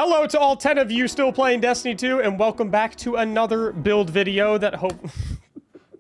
Hello to all 10 of you still playing Destiny 2, and welcome back to another build video that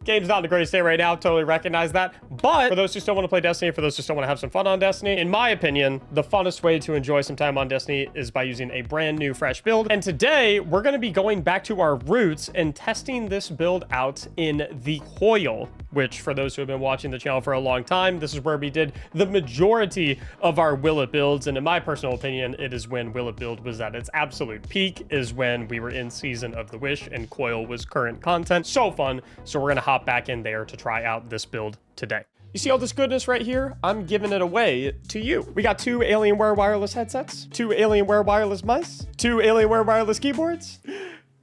game's not in the greatest state right now, totally recognize that. But for those who still want to play Destiny, for those who still want to have some fun on Destiny, in my opinion, the funnest way to enjoy some time on Destiny is by using a brand new fresh build. And today we're going to be going back to our roots and testing this build out in the Coil, which for those who have been watching the channel for a long time, this is where we did the majority of our Will It builds. And in my personal opinion, it is when Will It build was at its absolute peak, is when we were in Season of the Wish and Coil was current content. So fun. So we're going to hop back in there to try out this build today. You see all this goodness right here? I'm giving it away to you. We got 2 Alienware wireless headsets, 2 Alienware wireless mice, 2 Alienware wireless keyboards.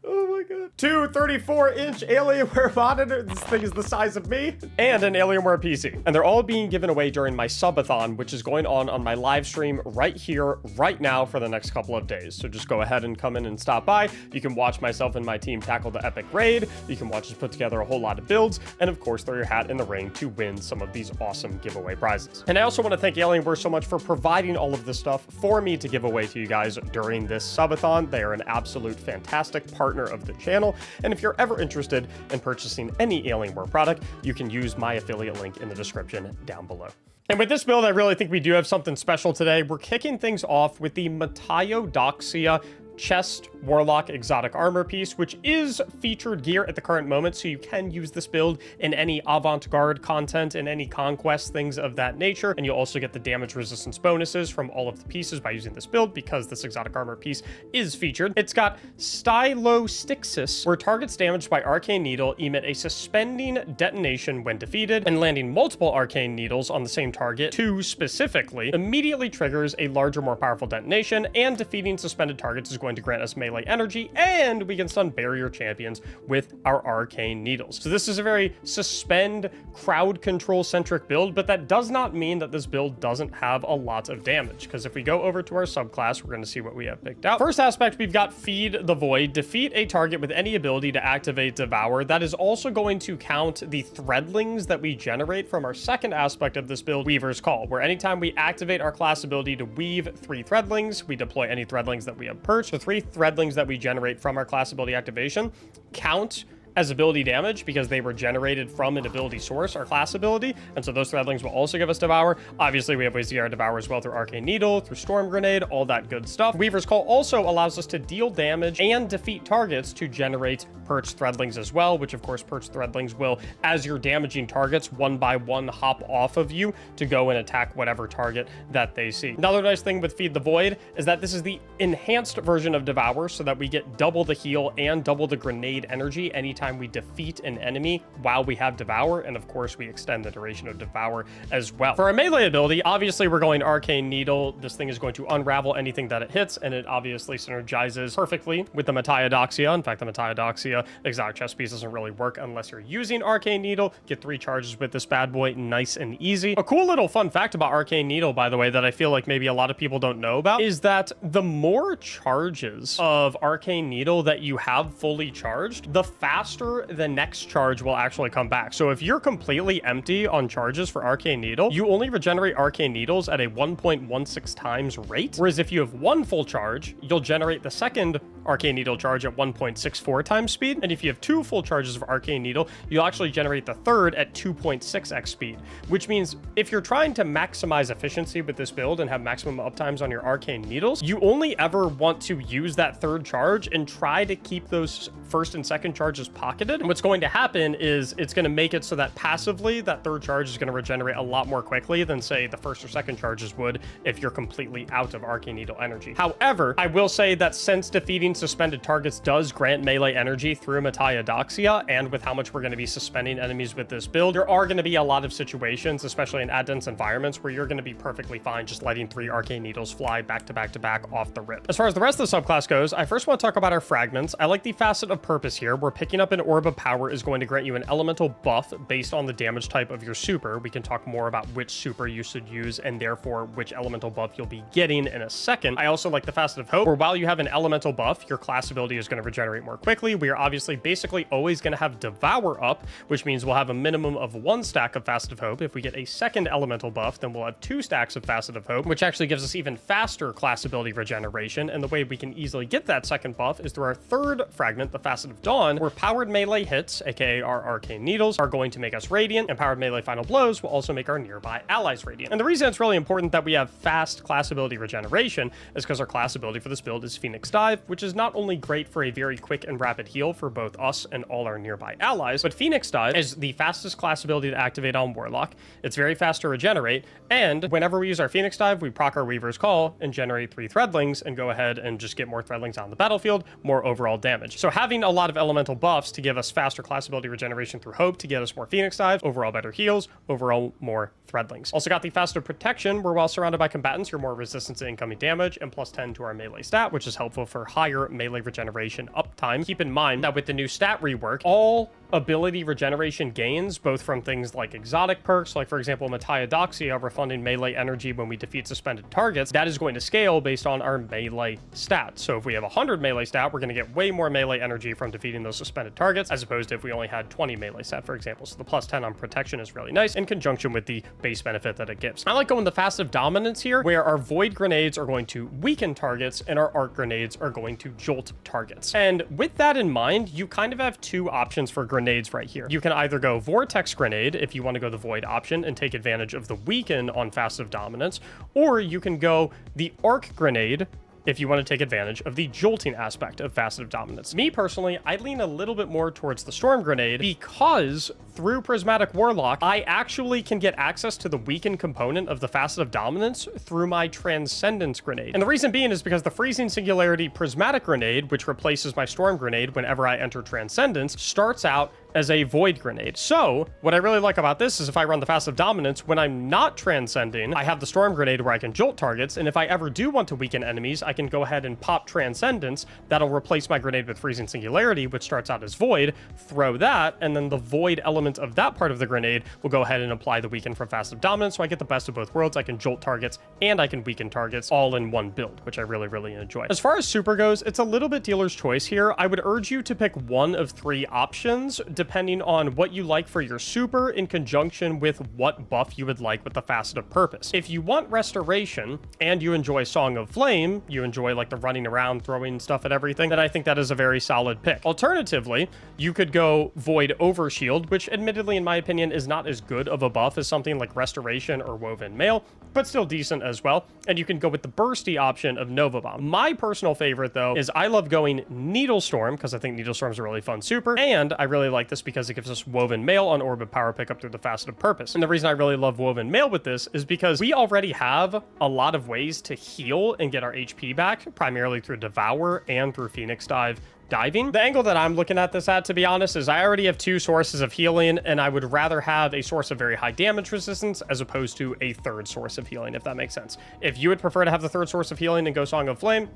Oh my god. 2 34-inch Alienware monitors. This thing is the size of me. And an Alienware PC. And they're all being given away during my subathon, which is going on my live stream right here, right now for the next couple of days. So just go ahead and come in and stop by. You can watch myself and my team tackle the epic raid. You can watch us put together a whole lot of builds. And of course, throw your hat in the ring to win some of these awesome giveaway prizes. And I also want to thank Alienware so much for providing all of this stuff for me to give away to you guys during this subathon. They are an absolute fantastic partner of the channel, and if you're ever interested in purchasing any Alienware product, you can use my affiliate link in the description down below. And with this build, I really think we do have something special today. We're kicking things off with the Mactics chest Warlock exotic armor piece, which is featured gear at the current moment, so you can use this build in any avant-garde content, in any conquest, things of that nature. And you'll also get the damage resistance bonuses from all of the pieces by using this build, because this exotic armor piece is featured. It's got Stylostixis, where targets damaged by arcane needle emit a suspending detonation when defeated, and landing multiple arcane needles on the same target, 2 specifically, immediately triggers a larger, more powerful detonation, and defeating suspended targets is going to grant us melee energy, and we can stun barrier champions with our arcane needles. So this is a very suspend, crowd control centric build, but that does not mean that this build doesn't have a lot of damage, because if we go over to our subclass, we're going to see what we have picked out. First aspect, we've got Feed the Void. Defeat a target with any ability to activate Devour. That is also going to count the threadlings that we generate from our second aspect of this build, Weaver's Call, where anytime we activate our class ability to weave 3 threadlings, we deploy any threadlings that we have perched. The 3 threadlings that we generate from our class ability activation count as ability damage because they were generated from an ability source, our class ability, and so those threadlings will also give us Devour. Obviously, we have ways to get our Devour as well through Arcane Needle, through Storm Grenade, all that good stuff. Weaver's Call also allows us to deal damage and defeat targets to generate perched threadlings as well, which of course perched threadlings will, as you're damaging targets, one by one hop off of you to go and attack whatever target that they see. Another nice thing with Feed the Void is that this is the enhanced version of Devour, so that we get double the heal and double the grenade energy anytime we defeat an enemy while we have Devour, and of course we extend the duration of Devour as well. For our melee ability, obviously we're going Arcane Needle. This thing is going to unravel anything that it hits, and it obviously synergizes perfectly with the Mactics. In fact, the Mactics exotic chest piece doesn't really work unless you're using Arcane Needle. Get 3 charges with this bad boy, nice and easy. A cool little fun fact about Arcane Needle, by the way, that I feel like maybe a lot of people don't know about, is that the more charges of Arcane Needle that you have fully charged, the faster the next charge will actually come back. So if you're completely empty on charges for Arcane Needle, you only regenerate Arcane Needles at a 1.16 times rate. Whereas if you have 1 full charge, you'll generate the second Arcane Needle charge at 1.64 times speed. And if you have 2 full charges of Arcane Needle, you'll actually generate the third at 2.6x speed, which means if you're trying to maximize efficiency with this build and have maximum uptimes on your Arcane Needles, you only ever want to use that third charge and try to keep those first and second charges pocketed. And what's going to happen is it's going to make it so that passively that third charge is going to regenerate a lot more quickly than, say, the first or second charges would if you're completely out of Arcane Needle energy. However, I will say that since defeating suspended targets does grant melee energy through Mactics, and with how much we're going to be suspending enemies with this build, there are going to be a lot of situations, especially in ad-dense environments, where you're going to be perfectly fine just letting 3 Arcane Needles fly back to back to back off the rip. As far as the rest of the subclass goes, I first want to talk about our fragments. I like the facet of purpose here, where picking up an Orb of Power is going to grant you an elemental buff based on the damage type of your super. We can talk more about which super you should use and therefore which elemental buff you'll be getting in a second. I also like the facet of Hope, where while you have an elemental buff, your class ability is going to regenerate more quickly. We are obviously basically always going to have Devour up, which means we'll have a minimum of 1 stack of Facet of Hope. If we get a second elemental buff, then we'll have 2 stacks of Facet of Hope, which actually gives us even faster class ability regeneration. And the way we can easily get that second buff is through our third fragment, the Facet of Dawn, where powered melee hits, aka our arcane needles, are going to make us radiant, and powered melee final blows will also make our nearby allies radiant. And the reason it's really important that we have fast class ability regeneration is because our class ability for this build is Phoenix Dive, which is not only great for a very quick and rapid heal for both us and all our nearby allies, but Phoenix Dive is the fastest class ability to activate on Warlock. It's very fast to regenerate, and whenever we use our Phoenix Dive, we proc our Weaver's Call and generate 3 Threadlings and go ahead and just get more Threadlings on the battlefield, more overall damage. So having a lot of elemental buffs to give us faster class ability regeneration through Hope to get us more Phoenix Dives, overall better heals, overall more Threadlings. Also got the faster protection, where while surrounded by combatants, you're more resistant to incoming damage, and plus 10 to our melee stat, which is helpful for higher melee regeneration uptime. Keep in mind that with the new stat rework, all ability regeneration gains, both from things like exotic perks, like for example Matiodoxia refunding melee energy when we defeat suspended targets, that is going to scale based on our melee stat. So if we have 100 melee stat, we're going to get way more melee energy from defeating those suspended targets, as opposed to if we only had 20 melee stat, for example. So the plus 10 on protection is really nice in conjunction with the base benefit that it gives. I like going the Facet of Dominance here, where our void grenades are going to weaken targets and our arc grenades are going to jolt targets. And with that in mind, you kind of have 2 options for grenades right here. You can either go Vortex Grenade if you want to go the Void option and take advantage of the Weaken on Facet of Dominance, or you can go the Arc Grenade if you want to take advantage of the jolting aspect of Facet of Dominance. Me personally, I lean a little bit more towards the Storm Grenade because through Prismatic Warlock, I actually can get access to the weakened component of the Facet of Dominance through my Transcendence Grenade. And the reason being is because the Freezing Singularity Prismatic Grenade, which replaces my Storm Grenade whenever I enter Transcendence, starts out as a Void Grenade. So what I really like about this is if I run the Facet of Dominance, when I'm not transcending, I have the Storm Grenade where I can jolt targets, and if I ever do want to weaken enemies, I can go ahead and pop Transcendence. That'll replace my grenade with Freezing Singularity, which starts out as Void, throw that, and then the Void element of that part of the grenade will go ahead and apply the Weaken from Facet of Dominance, so I get the best of both worlds. I can jolt targets and I can weaken targets all in one build, which I really, really enjoy. As far as super goes, it's a little bit dealer's choice here. I would urge you to pick one of 3 options, depending on what you like for your super in conjunction with what buff you would like with the Facet of Purpose. If you want Restoration and you enjoy Song of Flame, you enjoy like the running around, throwing stuff at everything, then I think that is a very solid pick. Alternatively, you could go Void Overshield, which admittedly in my opinion is not as good of a buff as something like Restoration or Woven Mail, but still decent as well. And you can go with the bursty option of Nova Bomb. My personal favorite though is I love going Needle Storm because I think Needle Storm is a really fun super, and I really like this because it gives us Woven Mail on Orb of Power pickup through the Facet of Purpose. And the reason I really love Woven Mail with this is because we already have a lot of ways to heal and get our HP back, primarily through Devour and through Phoenix Dive diving. The angle that I'm looking at this at, to be honest, is I already have 2 sources of healing, and I would rather have a source of very high damage resistance as opposed to a 3rd source of healing, if that makes sense. If you would prefer to have the 3rd source of healing and go Song of Flame,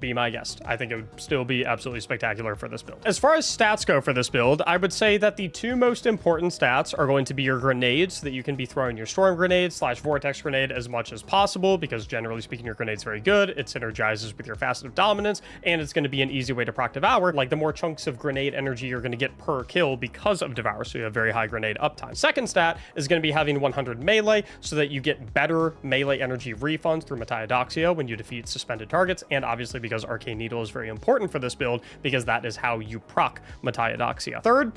be my guest. I think it would still be absolutely spectacular for this build. As far as stats go for this build, I would say that the 2 most important stats are going to be your grenades, so that you can be throwing your Storm Grenade / Vortex Grenade as much as possible, because generally speaking, your grenade's very good. It synergizes with your Facet of Dominance, and it's going to be an easy way to proc Devour. Like, the more chunks of grenade energy you're going to get per kill because of Devour, so you have very high grenade uptime. Second stat is going to be having 100 melee, so that you get better melee energy refunds through Matiodoxia when you defeat suspended targets, and obviously because Arcane Needle is very important for this build, because that is how you proc Matiodoxia. Third,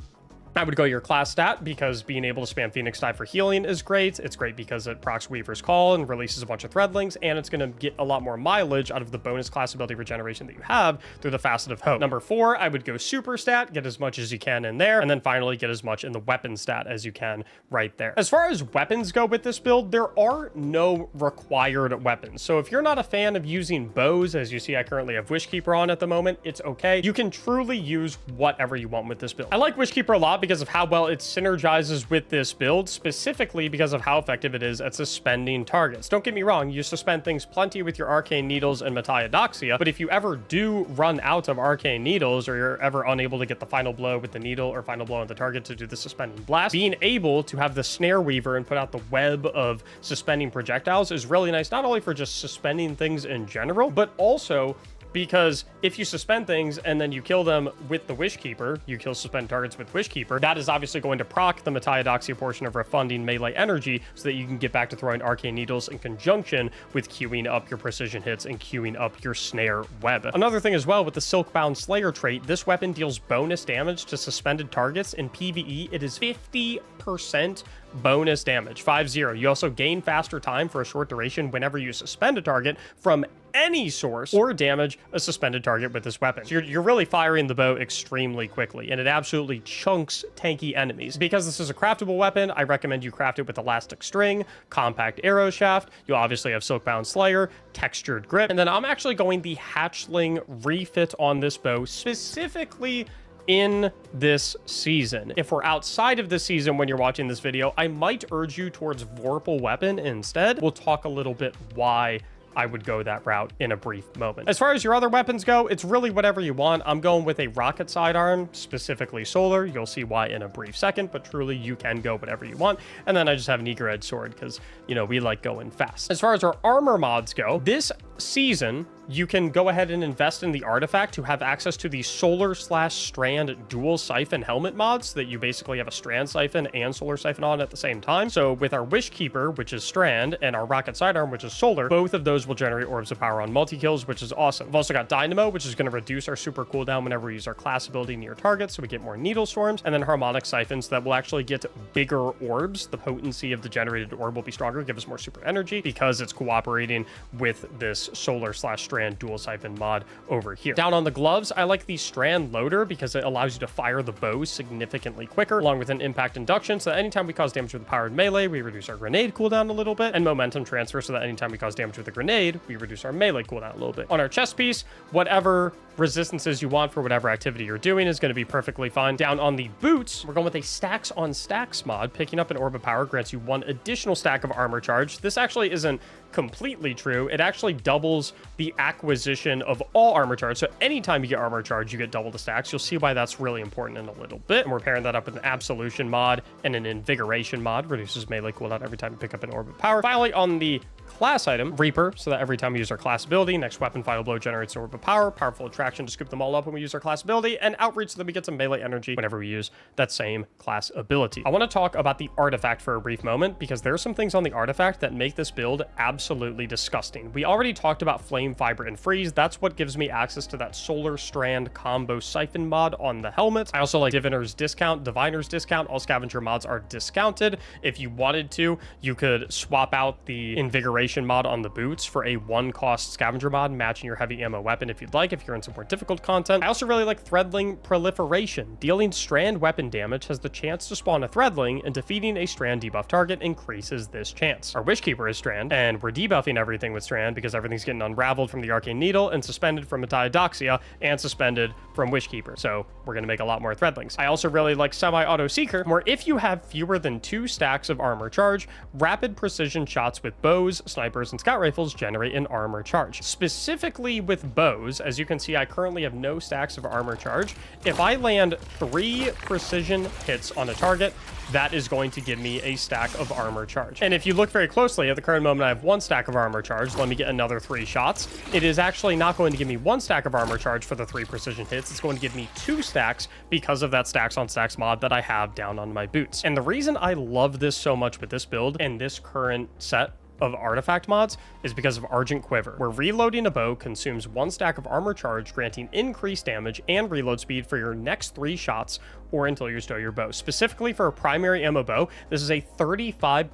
I would go your class stat, because being able to spam Phoenix Dive for healing is great. It's great because it procs Weaver's Call and releases a bunch of Threadlings, and it's going to get a lot more mileage out of the bonus class ability regeneration that you have through the Facet of Hope. Number 4, I would go super stat, get as much as you can in there, and then finally get as much in the weapon stat as you can right there. As far as weapons go with this build, there are no required weapons. So if you're not a fan of using bows, as you see I currently have Wishkeeper on at the moment, it's okay. You can truly use whatever you want with this build. I like Wishkeeper a lot because of how well it synergizes with this build, specifically because of how effective it is at suspending targets. Don't get me wrong, you suspend things plenty with your Arcane Needles and Matiodoxia, but if you ever do run out of Arcane Needles, or you're ever unable to get the final blow with the needle or final blow on the target to do the suspending blast, being able to have the Snare Weaver and put out the web of suspending projectiles is really nice, not only for just suspending things in general, but also because if you suspend things and then you kill them with the Wishkeeper, you kill suspend targets with Wishkeeper, that is obviously going to proc the Metaidoxia portion of refunding melee energy so that you can get back to throwing Arcane Needles in conjunction with queuing up your precision hits and queuing up your snare web. Another thing as well with the Silkbound Slayer trait, this weapon deals bonus damage to suspended targets. In PvE, it is 50% bonus damage, 5-0. You also gain faster time for a short duration whenever you suspend a target from any source or damage a suspended target with this weapon. So you're really firing the bow extremely quickly, and it absolutely chunks tanky enemies. Because this is a craftable weapon, I recommend you craft it with elastic string, compact arrow shaft. You'll obviously have Silkbound Slayer, textured grip, and then I'm actually going the Hatchling refit on this bow specifically in this season. If we're outside of this season when you're watching this video, I might urge you towards Vorpal Weapon instead. We'll talk a little bit why I would go that route in a brief moment. As far as your other weapons go, it's really whatever you want. I'm going with a rocket sidearm, specifically solar. You'll see why in a brief second, but truly you can go whatever you want. And then I just have an eager edge sword because, you know, we like going fast. As far as our armor mods go, this season, you can go ahead and invest in the artifact to have access to the solar/strand dual siphon helmet mods, so that you basically have a strand siphon and solar siphon on at the same time. So with our Wishkeeper, which is strand, and our rocket sidearm, which is solar, both of those will generate orbs of power on multi-kills, which is awesome. We've also got Dynamo, which is going to reduce our super cooldown whenever we use our class ability near targets, so we get more needle swarms, and then harmonic siphons that will actually get bigger orbs. The potency of the generated orb will be stronger, give us more super energy because it's cooperating with this solar/strand dual siphon mod over here. Down on the gloves, I like the strand loader because it allows you to fire the bow significantly quicker, along with an impact induction, so that anytime we cause damage with a powered melee, we reduce our grenade cooldown a little bit, and momentum transfer, so that anytime we cause damage with a grenade, we reduce our melee cooldown a little bit. On our chest piece, whatever resistances you want for whatever activity you're doing is going to be perfectly fine. Down on the boots, we're going with a stacks on stacks mod. Picking up an orb of power grants you 1 additional stack of armor charge. This actually isn't completely true. It actually doubles the acquisition of all armor charge. So anytime you get armor charge, you get double the stacks. You'll see why that's really important in a little bit. And we're pairing that up with an absolution mod and an invigoration mod. Reduces melee cooldown every time you pick up an orb of power. Finally, on the class item, Reaper, so that every time we use our class ability, next weapon final blow generates an orb of power, powerful attraction to scoop them all up when we use our class ability, and outreach so that we get some melee energy whenever we use that same class ability. I want to talk about the artifact for a brief moment because there are some things on the artifact that make this build absolutely disgusting. We already talked about Flame, Fiber, and Freeze. That's what gives me access to that Solar Strand combo siphon mod on the helmet. I also like Diviner's Discount, Diviner's Discount. All scavenger mods are discounted. If you wanted to, you could swap out the Invigoration mod on the boots for a 1-cost scavenger mod matching your heavy ammo weapon if you'd like, if you're in some more difficult content. I also really like Threadling Proliferation. Dealing strand weapon damage has the chance to spawn a Threadling, and defeating a strand debuff target increases this chance. Our Wishkeeper is strand, and we're debuffing everything with strand because everything's getting unraveled from the Arcane Needle and suspended from Metaidoxia and suspended from Wishkeeper. So we're going to make a lot more Threadlings. I also really like Semi-Auto Seeker, where if you have fewer than 2 stacks of armor charge, rapid precision shots with bows, snipers, and scout rifles generate an armor charge. Specifically with bows, as you can see, I currently have no stacks of armor charge. If I land 3 precision hits on a target, that is going to give me a stack of armor charge. And if you look very closely, at the current moment, I have 1 stack of armor charge. Let me get another 3 shots. It is actually not going to give me 1 stack of armor charge for the 3 precision hits. It's going to give me 2 stacks because of that stacks on stacks mod that I have down on my boots. And the reason I love this so much with this build and this current set of artifact mods is because of Argent Quiver, where reloading a bow consumes 1 stack of armor charge, granting increased damage and reload speed for your next 3 shots or until you stow your bow. Specifically for a primary ammo bow, this is a 35%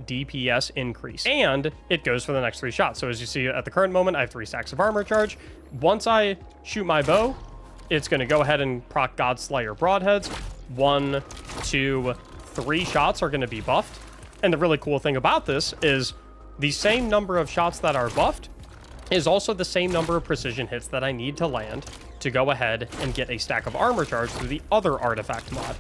DPS increase, and it goes for the next 3 shots. So as you see at the current moment, I have 3 stacks of armor charge. Once I shoot my bow, it's going to go ahead and proc Godslayer broadheads. 1, 2, 3 shots are going to be buffed. And the really cool thing about this is the same number of shots that are buffed is also the same number of precision hits that I need to land to go ahead and get a stack of armor charge through the other artifact mod.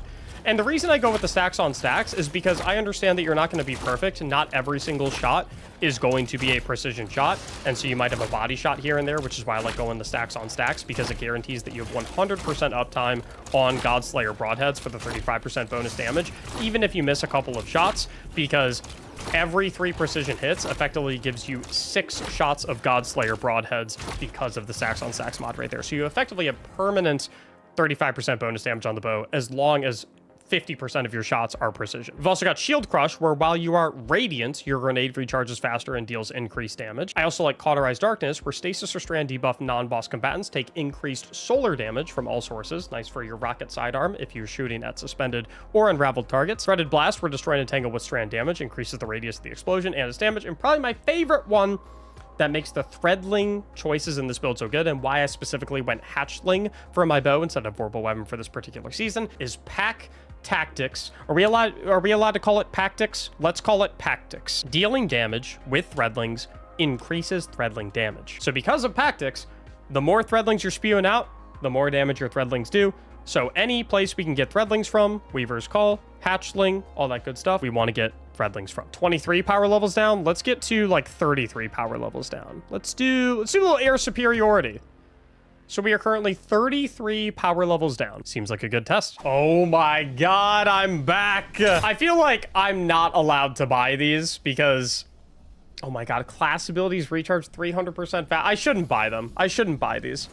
And the reason I go with the stacks on stacks is because I understand that you're not going to be perfect. Not every single shot is going to be a precision shot. And so you might have a body shot here and there, which is why I like going the stacks on stacks, because it guarantees that you have 100% uptime on Godslayer broadheads for the 35% bonus damage, even if you miss a couple of shots, because every 3 precision hits effectively gives you 6 shots of Godslayer broadheads because of the Sax on Sax mod right there. So you effectively have permanent 35% bonus damage on the bow as long as 50% of your shots are precision. We've also got Shield Crush, where while you are radiant, your grenade recharges faster and deals increased damage. I also like Cauterized Darkness, where Stasis or Strand debuff non-boss combatants take increased solar damage from all sources. Nice for your rocket sidearm if you're shooting at suspended or unraveled targets. Threaded Blast, where destroying a tangle with strand damage increases the radius of the explosion and its damage. And probably my favorite one that makes the Threadling choices in this build so good, and why I specifically went Hatchling for my bow instead of Vorpal Weapon for this particular season, is Pack Tactics. Are we allowed to call it Pactics? Let's call it Pactics. Dealing damage with Threadlings increases Threadling damage. So because of Pactics, the more Threadlings you're spewing out, the more damage your Threadlings do. So any place we can get Threadlings from, Weaver's Call, Hatchling, all that good stuff, we want to get Threadlings from. 23 power levels down. Let's get to like 33 power levels down. Let's do a little air superiority. So we are currently 33 power levels down. Seems like a good test. Oh my God, I'm back. I feel like I'm not allowed to buy these because, oh my God, class abilities recharge 300% fast. I shouldn't buy them. I shouldn't buy these.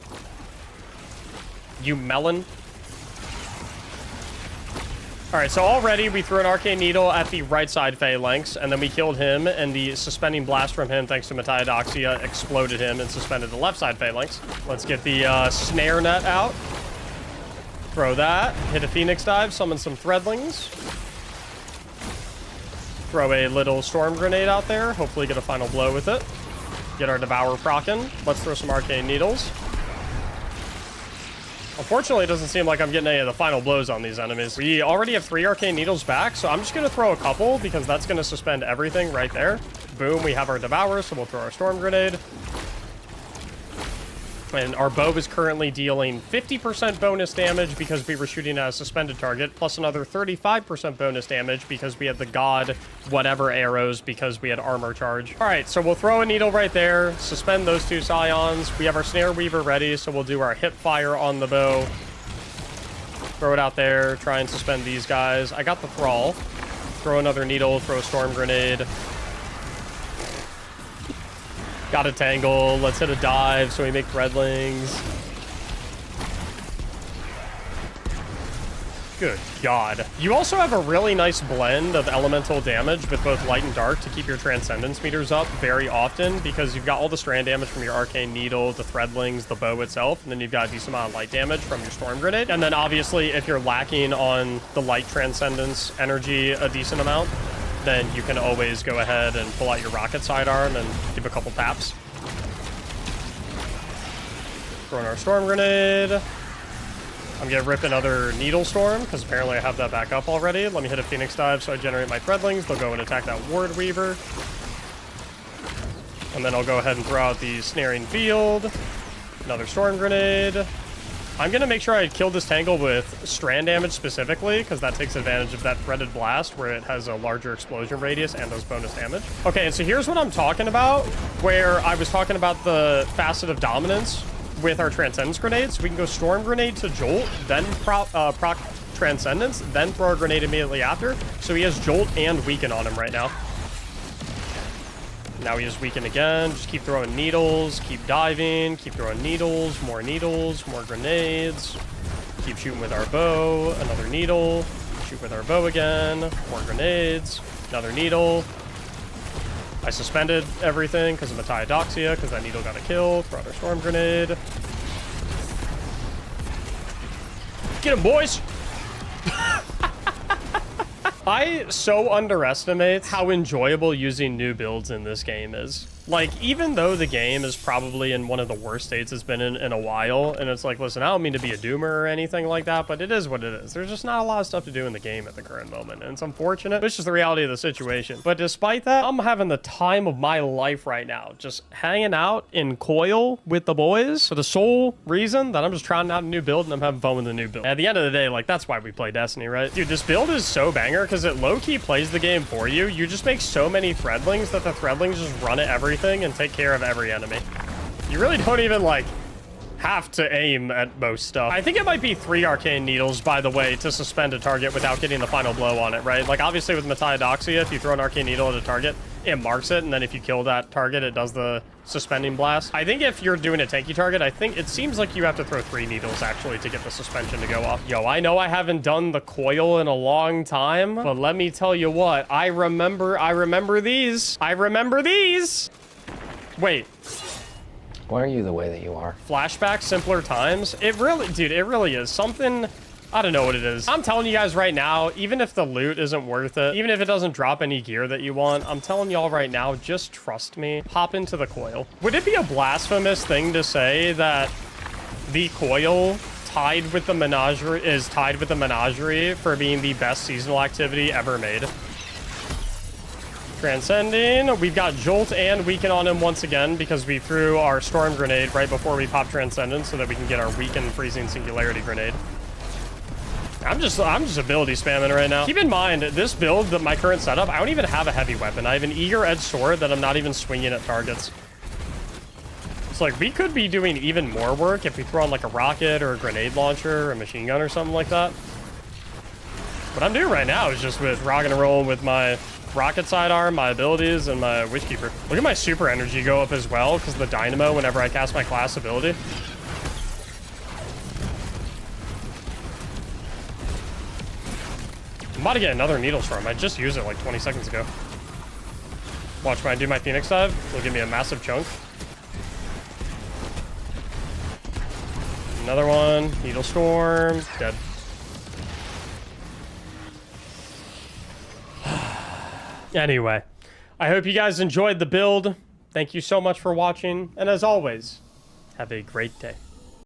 You melon. All right, so already we threw an Arcane Needle at the right side Phalanx, and then we killed him, and the Suspending Blast from him, thanks to Metaidoxia, exploded him and suspended the left side Phalanx. Let's get the Snare Net out. Throw that. Hit a Phoenix Dive, summon some Threadlings. Throw a little Storm Grenade out there, hopefully get a final blow with it. Get our Devour prockin'. Let's throw some Arcane Needles. Unfortunately, it doesn't seem like I'm getting any of the final blows on these enemies. We already have 3 Arcane Needles back, so I'm just going to throw a couple because that's going to suspend everything right there. Boom, we have our Devour, so we'll throw our Storm Grenade. And our bow is currently dealing 50% bonus damage because we were shooting at a suspended target, plus another 35% bonus damage because we had the God whatever arrows because we had armor charge. All right, so we'll throw a needle right there, suspend those 2 Scions. We have our Snare Weaver ready, so we'll do our hip fire on the bow. Throw it out there, try and suspend these guys. I got the Thrall. Throw another needle, throw a Storm Grenade. Got a Tangle. Let's hit a dive so we make Threadlings. Good God. You also have a really nice blend of elemental damage with both light and dark to keep your Transcendence meters up very often because you've got all the strand damage from your Arcane Needle, the Threadlings, the bow itself, and then you've got a decent amount of light damage from your Storm Grenade. And then obviously if you're lacking on the light Transcendence energy a decent amount, then you can always go ahead and pull out your rocket sidearm and give a couple taps. Throwing our Storm Grenade. I'm gonna rip another Needle Storm, because apparently I have that back up already. Let me hit a Phoenix Dive so I generate my Threadlings. They'll go and attack that Ward Weaver. And then I'll go ahead and throw out the Snaring Field. Another Storm Grenade. I'm going to make sure I kill this Tangle with strand damage specifically, because that takes advantage of that Threaded Blast, where it has a larger explosion radius and does bonus damage. Okay, and so here's what I'm talking about, where I was talking about the Facet of Dominance with our Transcendence Grenades. We can go Storm Grenade to Jolt, then proc Transcendence, then throw a grenade immediately after. So he has Jolt and Weaken on him right now. Now we just weaken again. Just keep throwing needles, keep diving, keep throwing needles, more grenades. Keep shooting with our bow, another needle. Shoot with our bow again, more grenades, another needle. I suspended everything because of Metaidoxia, because that needle got a kill. Throw out our Storm Grenade. Get him, boys! I so underestimate how enjoyable using new builds in this game is. Like, even though the game is probably in one of the worst states it's been in a while, and it's like, listen, I don't mean to be a doomer or anything like that, but it is what it is. There's just not a lot of stuff to do in the game at the current moment, and it's unfortunate. It's just the reality of the situation. But despite that, I'm having the time of my life right now, just hanging out in Coil with the boys for the sole reason that I'm just trying out a new build and I'm having fun with the new build. At the end of the day, like, that's why we play Destiny, right? Dude, this build is so banger because it low-key plays the game for you. You just make so many Threadlings that the Threadlings just run at everything and take care of every enemy. You really don't even, like, have to aim at most stuff. I think it might be 3 arcane needles, by the way, to suspend a target without getting the final blow on it, right? Like, obviously with Metiodoxia, if you throw an arcane needle at a target, it marks it, and then if you kill that target, it does the suspending blast. I think if you're doing a tanky target, I think it seems like you have to throw 3 needles, actually, to get the suspension to go off. Yo, I know I haven't done the coil in a long time, but let me tell you what, I remember these. I remember these. Wait. Why are you the way that you are? Flashback, simpler times. It really, dude, it really is something. I don't know what it is. I'm telling you guys right now, even if the loot isn't worth it, even if it doesn't drop any gear that you want, I'm telling y'all right now, just trust me. Hop into the coil. Would it be a blasphemous thing to say that the coil tied with the menagerie is tied with the menagerie for being the best seasonal activity ever made? Transcending. We've got Jolt and Weaken on him once again because we threw our Storm Grenade right before we pop Transcendence so that we can get our Weaken Freezing Singularity Grenade. I'm just ability spamming right now. Keep in mind, this build, my current setup, I don't even have a heavy weapon. I have an Eager Edge Sword that I'm not even swinging at targets. It's like, we could be doing even more work if we throw on like a rocket or a grenade launcher or a machine gun or something like that. What I'm doing right now is just with rocking and rolling with my rocket sidearm, my abilities, and my Witchkeeper. Look at my super energy go up as well because of the dynamo whenever I cast my class ability. I'm about to get another Needle Storm. I just used it like 20 seconds ago. Watch when I do my Phoenix Dive. It'll give me a massive chunk. Another one. Needle Storm. Dead. Anyway, I hope you guys enjoyed the build. Thank you so much for watching. And as always, have a great day.